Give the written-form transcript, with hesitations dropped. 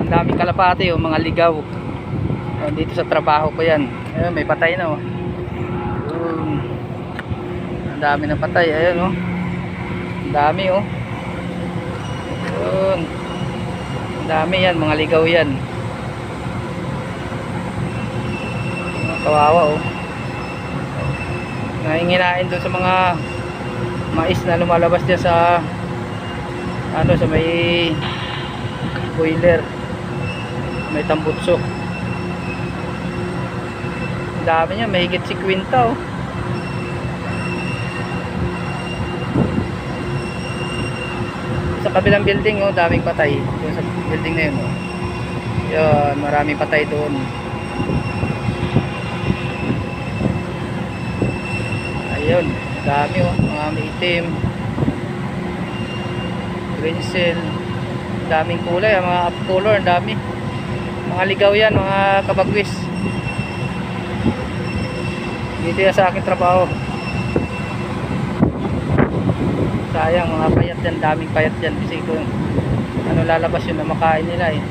Ang daming kalapati, oh, mga ligaw. Dito sa trabaho ko yan. Ayun, may patay na, oh. Ang dami na patay. Ayun, oh. Ang dami, oh. Ayun. Ang dami yan, mga ligaw yan. Kawawa, oh. Nahinginain doon sa mga mais na lumalabas dyan sa sa may boiler, may tambutsok. Dami niya, may higit 50, oh. Sa kabilang building, oh, daming patay. Doon sa building na yun, oh. Yun, maraming patay doon. Ayun, dami, oh, mga may itim, green cell, daming kulay, mga up color, dami. Mga ligaw yan, mga kabagwis. Dito yan sa aking trabaho. Sayang, mga payat yan, daming payat yan. Kasi kung lalabas yun na makain nila, eh.